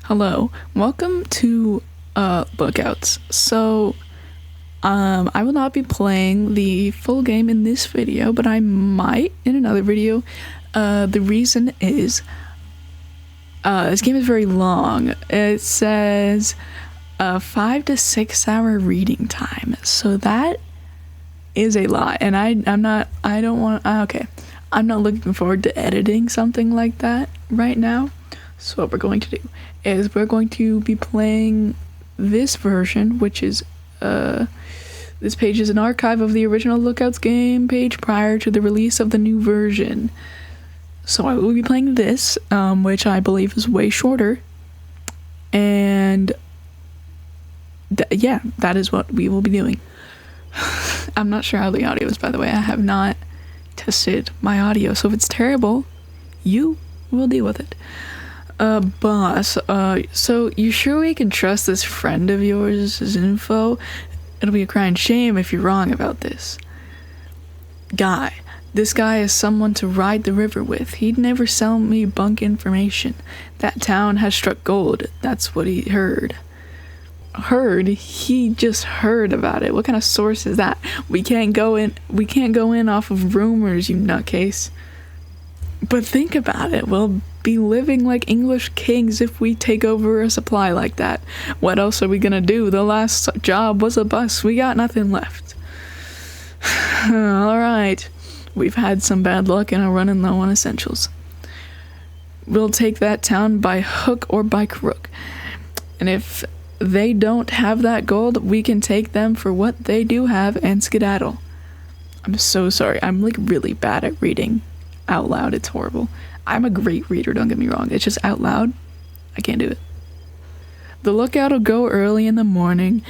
Hello, welcome to Lookouts. I will not be playing the full game in this video, but I might in another video. The reason is this game is very long. It says 5 to 6 hour reading time, so that is a lot, and I'm not looking forward to editing something like that right now. So what we're going to do is we're going to be playing this version, which is this page is an archive of the original Lookouts game page prior to the release of the new version. So I will be playing this, which I believe is way shorter, and that is what we will be doing. I'm not sure how the audio is, by the way. I have not tested my audio, so if it's terrible, you will deal with it. Boss, so you sure we can trust this friend of yours' info? It'll be a crying shame if you're wrong about this. Guy. This guy is someone to ride the river with. He'd never sell me bunk information. That town has struck gold. That's what he heard. Heard? He just heard about it. What kind of source is that? We can't go in off of rumors, you nutcase. But think about it. We'll be living like English kings if we take over a supply like that. What else are we gonna do? The last job was a bust. We got nothing left. Alright. We've had some bad luck and are running low on essentials. We'll take that town by hook or by crook. And if they don't have that gold, we can take them for what they do have and skedaddle. I'm so sorry. I'm like really bad at reading out loud. It's horrible. I'm a great reader, don't get me wrong. It's just out loud, I can't do it. The lookout will go early in the morning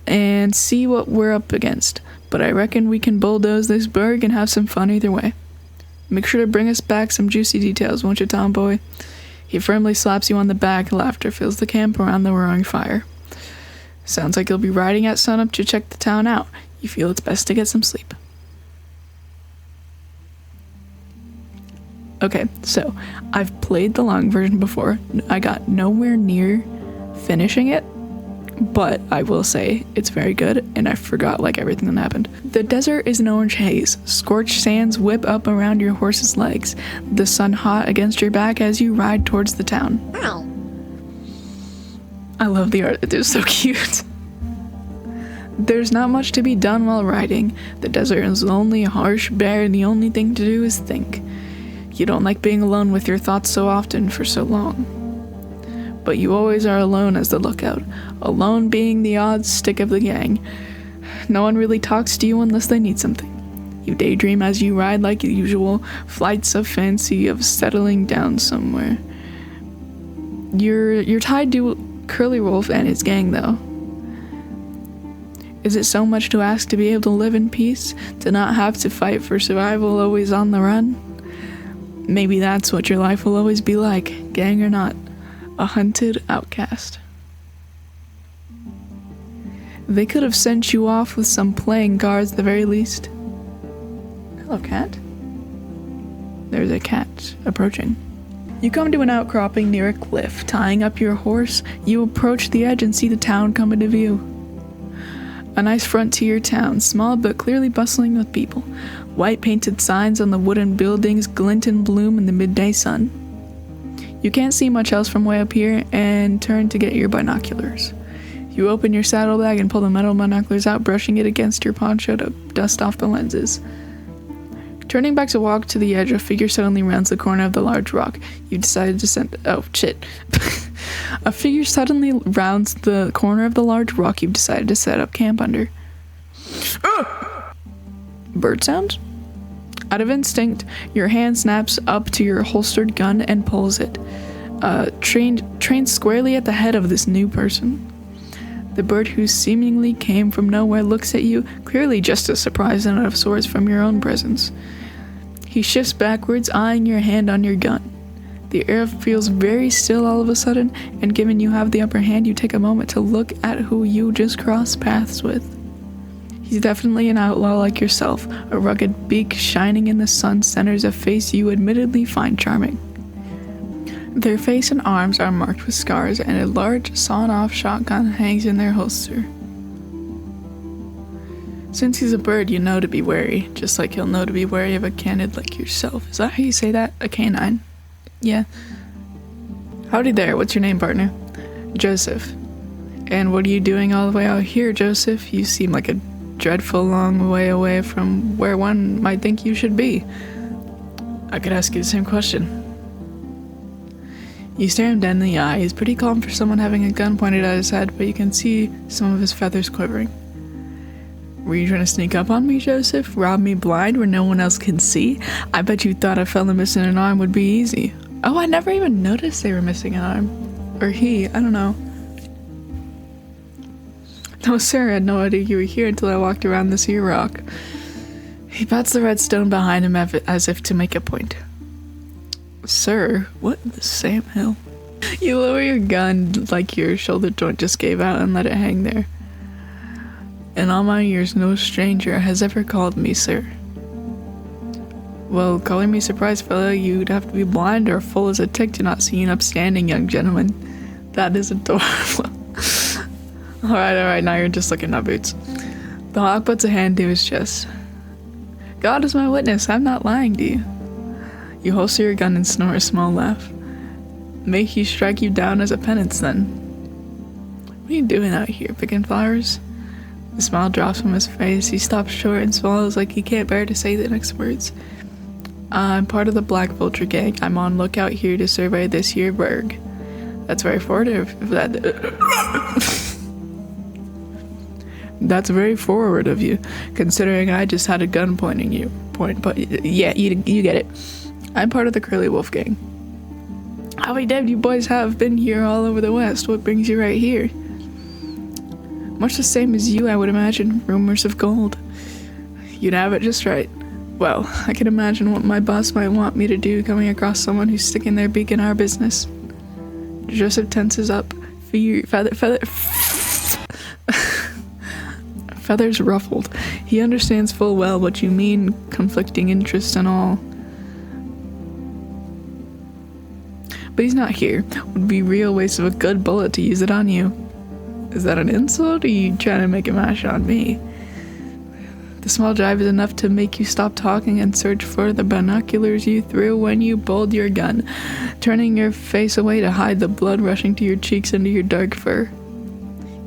and see what we're up against, but I reckon we can bulldoze this burg and have some fun either way. Make sure to bring us back some juicy details, won't you, Tomboy? He firmly slaps you on the back. Laughter fills the camp around the roaring fire. Sounds like you'll be riding at sunup to check the town out. You feel it's best to get some sleep. Okay, so I've played the long version before. I got nowhere near finishing it, but I will say it's very good, and I forgot like everything that happened. The desert is an orange haze. Scorched sands whip up around your horse's legs, the sun hot against your back as you ride towards the town. Wow. I love the art. It is so cute. There's not much to be done while riding. The desert is lonely, harsh, bare, and the only thing to do is think. You don't like being alone with your thoughts so often for so long. But you always are alone as the lookout, alone being the odd stick of the gang. No one really talks to you unless they need something. You daydream as you ride like usual, flights of fancy of settling down somewhere. You're tied to Curly Wolf and his gang, though. Is it so much to ask to be able to live in peace, to not have to fight for survival, always on the run? Maybe that's what your life will always be like, gang or not. A hunted outcast. They could have sent you off with some playing cards at the very least. Hello, cat. There's a cat approaching. You come to an outcropping near a cliff. Tying up your horse, you approach the edge and see the town come into view. A nice frontier town, small but clearly bustling with people. White painted signs on the wooden buildings glint and bloom in the midday sun. You can't see much else from way up here and turn to get your binoculars. You open your saddlebag and pull the metal binoculars out, brushing it against your poncho to dust off the lenses. Turning back to walk to the edge, a figure suddenly rounds the corner of the large rock. You decided to send... Oh, shit. A figure suddenly rounds the corner of the large rock you've decided to set up camp under. Bird sounds? Out of instinct, your hand snaps up to your holstered gun and pulls it, trained squarely at the head of this new person. The bird, who seemingly came from nowhere, looks at you, clearly just as surprised and out of sorts from your own presence. He shifts backwards, eyeing your hand on your gun. The air feels very still all of a sudden, and given you have the upper hand, you take a moment to look at who you just crossed paths with. He's definitely an outlaw like yourself. A rugged beak shining in the sun centers a face you admittedly find charming. Their face and arms are marked with scars, and a large sawn-off shotgun hangs in their holster. Since he's a bird, you know to be wary, just like you'll know to be wary of a canid like yourself. Is that how you say that? A canine? Yeah. Howdy there, what's your name, partner? Joseph. And what are you doing all the way out here, Joseph? You seem like a dreadful long way away from where one might think you should be. I could ask you the same question. You stare him dead in the eye. He's pretty calm for someone having a gun pointed at his head, but you can see some of his feathers quivering. Were you trying to sneak up on me, Joseph? Rob me blind where no one else can see? I bet you thought a fella missing an arm would be easy. Oh, I never even noticed they were missing an arm. Or he, I don't know. No, sir, I had no idea you were here until I walked around this here rock. He pats the red stone behind him as if to make a point. Sir, what in the Sam Hill? You lower your gun like your shoulder joint just gave out and let it hang there. In all my years, no stranger has ever called me sir. Well, calling me surprise, fella, you'd have to be blind or full as a tick to not see an upstanding young gentleman. That is adorable. Alright, now you're just looking at boots. The hawk puts a hand to his chest. God is my witness, I'm not lying to you. You holster your gun and snort a small laugh. May he strike you down as a penance, then. What are you doing out here, picking flowers? The smile drops from his face. He stops short and swallows like he can't bear to say the next words. I'm part of the Black Vulture gang. I'm on lookout here to survey this here burg. That's very forward of That's very forward of you, considering I just had a gun pointing you. But yeah, you get it. I'm part of the Curly Wolf gang. How many damned you boys have been here all over the West? What brings you right here? Much the same as you, I would imagine. Rumors of gold. You'd have it just right. Well, I can imagine what my boss might want me to do coming across someone who's sticking their beak in our business. Joseph tenses up. Feathers ruffled. He understands full well what you mean, conflicting interests and all. But he's not here. Would be real waste of a good bullet to use it on you. Is that an insult, or are you trying to make a mash on me? The small jibe is enough to make you stop talking and search for the binoculars you threw when you pulled your gun, turning your face away to hide the blood rushing to your cheeks under your dark fur.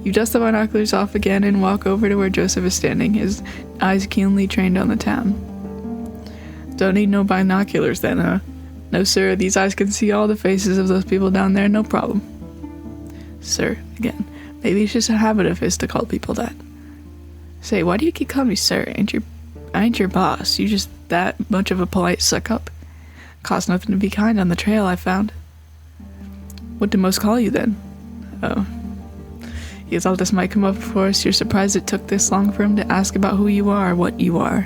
You dust the binoculars off again and walk over to where Joseph is standing, his eyes keenly trained on the town. Don't need no binoculars then, huh? No, sir, these eyes can see all the faces of those people down there, no problem. Sir, again. Maybe it's just a habit of his to call people that. Say, why do you keep calling me sir? I ain't your boss. You just that much of a polite suck-up. Cost nothing to be kind on the trail, I found. What did most call you then? Oh. He thought this might come up before us. You're surprised it took this long for him to ask about who you are, what you are.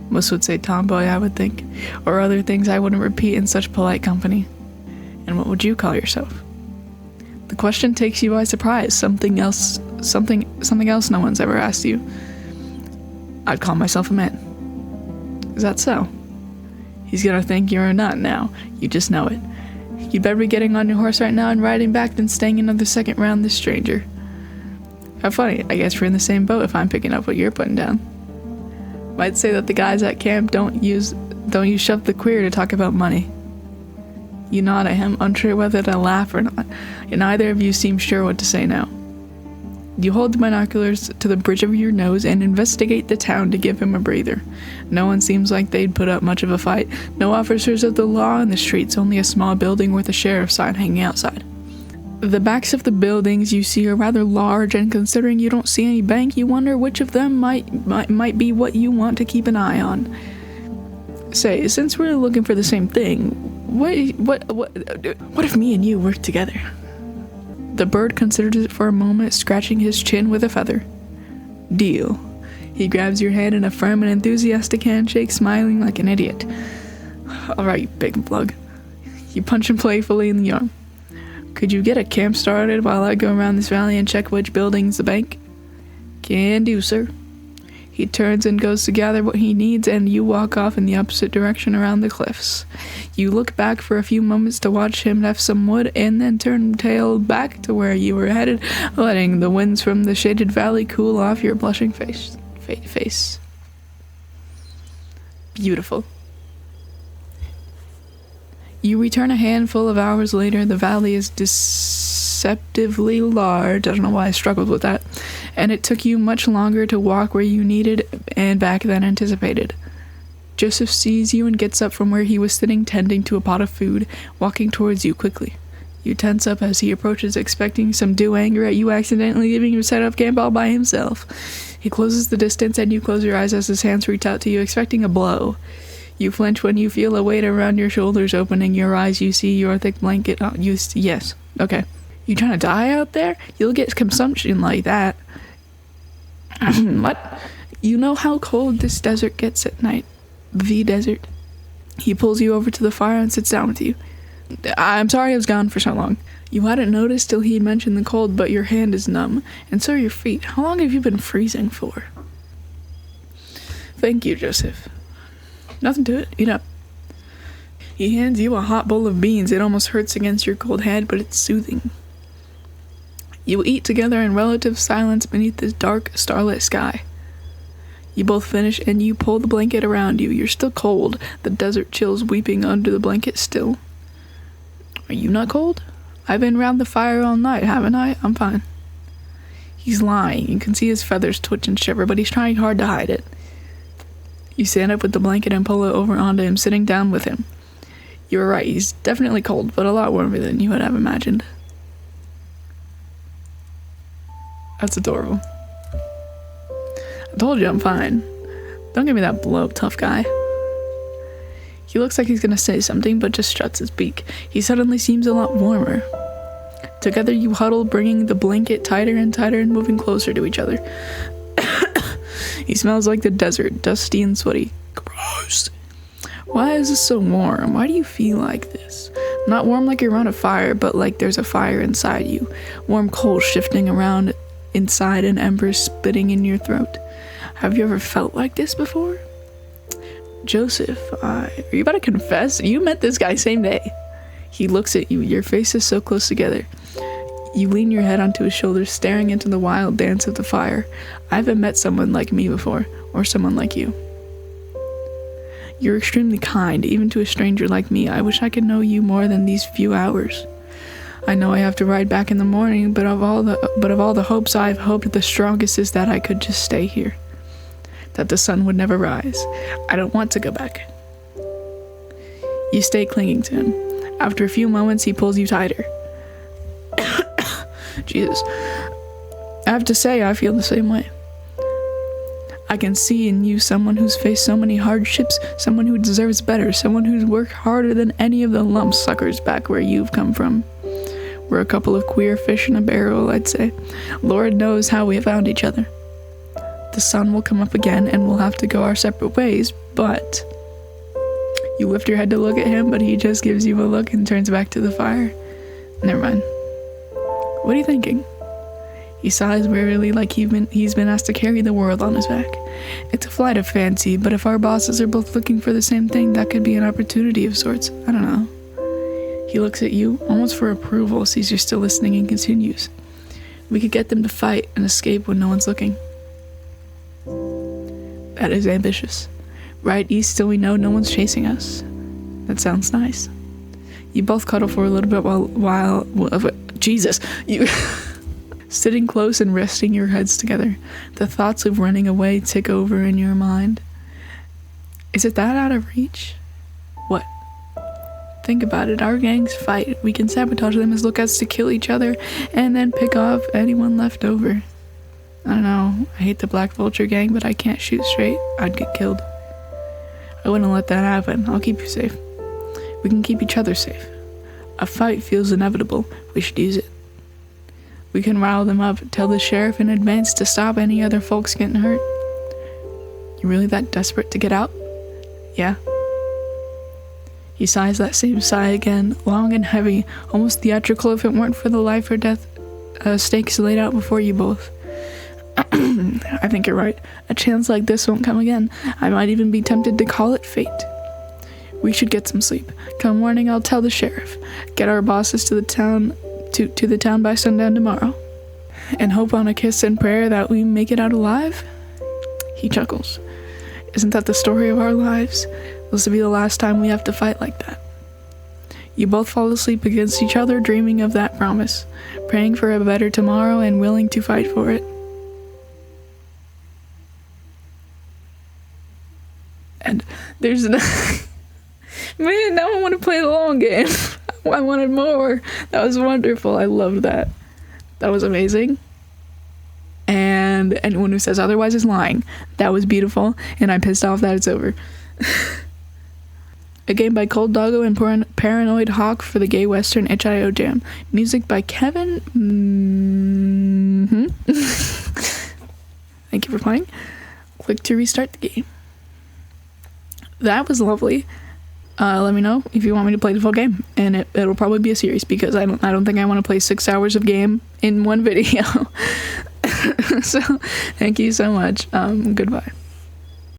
Most would say tomboy, I would think. Or other things I wouldn't repeat in such polite company. And what would you call yourself? The question takes you by surprise. Something else no one's ever asked you. I'd call myself a man. Is that so? He's gonna think you're a nut now. You just know it. You'd better be getting on your horse right now and riding back than staying another second round this stranger. How funny. I guess we're in the same boat if I'm picking up what you're putting down. Might say that the guys at camp don't use shove the queer to talk about money. You nod at him, unsure whether to laugh or not, and neither of you seem sure what to say now. You hold the binoculars to the bridge of your nose and investigate the town to give him a breather. No one seems like they'd put up much of a fight. No officers of the law in the streets, only a small building with a sheriff's sign hanging outside. The backs of the buildings you see are rather large, and considering you don't see any bank, you wonder which of them might be what you want to keep an eye on. Say, since we're looking for the same thing, what if me and you work together? The bird considers it for a moment, scratching his chin with a feather. Deal. He grabs your hand in a firm and enthusiastic handshake, smiling like an idiot. Alright, big plug. You punch him playfully in the arm. Could you get a camp started while I go around this valley and check which building's the bank? Can do, sir. He turns and goes to gather what he needs, and you walk off in the opposite direction around the cliffs. You look back for a few moments to watch him left some wood, and then turn tail back to where you were headed, letting the winds from the shaded valley cool off your blushing face. Beautiful. You return a handful of hours later. The valley is deceptively large. I don't know why I struggled with that. And it took you much longer to walk where you needed and back than anticipated. Joseph sees you and gets up from where he was sitting, tending to a pot of food, walking towards you quickly. You tense up as he approaches, expecting some due anger at you accidentally leaving your set up camp all by himself. He closes the distance, and you close your eyes as his hands reach out to you, expecting a blow. You flinch when you feel a weight around your shoulders. Opening your eyes, you see your thick blanket. Yes. Okay. You trying to die out there? You'll get consumption like that. What? You know how cold this desert gets at night. The desert. He pulls you over to the fire and sits down with you. I'm sorry I was gone for so long. You hadn't noticed till he mentioned the cold, but your hand is numb, and so are your feet. How long have you been freezing for? Thank you, Joseph. Nothing to it. Eat up. He hands you a hot bowl of beans. It almost hurts against your cold head, but it's soothing. You eat together in relative silence beneath this dark, starlit sky. You both finish, and you pull the blanket around you. You're still cold, the desert chills weeping under the blanket still. Are you not cold? I've been round the fire all night, haven't I? I'm fine. He's lying. You can see his feathers twitch and shiver, but he's trying hard to hide it. You stand up with the blanket and pull it over onto him, sitting down with him. You're right, he's definitely cold, but a lot warmer than you would have imagined. That's adorable. I told you I'm fine. Don't give me that blow, tough guy. He looks like he's gonna say something, but just struts his beak. He suddenly seems a lot warmer. Together you huddle, bringing the blanket tighter and tighter and moving closer to each other. He smells like the desert, dusty and sweaty. Gross. Why is this so warm? Why do you feel like this? Not warm like you're around a fire, but like there's a fire inside you. Warm coals shifting around inside and embers spitting in your throat. Have you ever felt like this before? Joseph, are you about to confess? You met this guy same day. He looks at you. Your faces so close together. You lean your head onto his shoulder, staring into the wild dance of the fire. I haven't met someone like me before, or someone like you. You're extremely kind, even to a stranger like me. I wish I could know you more than these few hours. I know I have to ride back in the morning, but of all the hopes I've hoped, the strongest is that I could just stay here. That the sun would never rise. I don't want to go back. You stay clinging to him. After a few moments, he pulls you tighter. Jesus. I have to say, I feel the same way. I can see in you someone who's faced so many hardships, someone who deserves better, someone who's worked harder than any of the lump suckers back where you've come from. We're a couple of queer fish in a barrel, I'd say. Lord knows how we found each other. The sun will come up again and we'll have to go our separate ways, but... You lift your head to look at him, but he just gives you a look and turns back to the fire. Never mind. What are you thinking? He sighs wearily like he's been asked to carry the world on his back. It's a flight of fancy, but if our bosses are both looking for the same thing, that could be an opportunity of sorts. I don't know. He looks at you, almost for approval, sees you're still listening and continues. We could get them to fight and escape when no one's looking. That is ambitious. Right east till we know no one's chasing us. That sounds nice. You both cuddle for a little bit while Jesus, you... Sitting close and resting your heads together, the thoughts of running away tick over in your mind. Is it that out of reach? What? Think about it. Our gangs fight. We can sabotage them as lookouts to kill each other and then pick off anyone left over. I don't know. I hate the Black Vulture gang, but I can't shoot straight. I'd get killed. I wouldn't let that happen. I'll keep you safe. We can keep each other safe. A fight feels inevitable. We should use it. We can rile them up, tell the sheriff in advance to stop any other folks getting hurt. You really that desperate to get out? Yeah. He sighs that same sigh again, long and heavy, almost theatrical if it weren't for the life or death stakes laid out before you both. I think you're right. A chance like this won't come again. I might even be tempted to call it fate. We should get some sleep. Come morning, I'll tell the sheriff. Get our bosses to the town to the town by sundown tomorrow. And hope on a kiss and prayer that we make it out alive? He chuckles. Isn't that the story of our lives? This will be the last time we have to fight like that. You both fall asleep against each other, dreaming of that promise, praying for a better tomorrow and willing to fight for it. And there's no... Man, now I want to play the long game. I wanted more. That was wonderful. I loved that. That was amazing. And anyone who says otherwise is lying. That was beautiful, and I'm pissed off that it's over. A game by Cold Doggo and Paranoid Hawk for the Gay Western Itch.io Jam. Music by Kevin. Thank you for playing. Click to restart the game. That was lovely. Let me know if you want me to play the full game, and it'll probably be a series because I don't think I want to play 6 hours of game in one video. So thank you so much. Goodbye.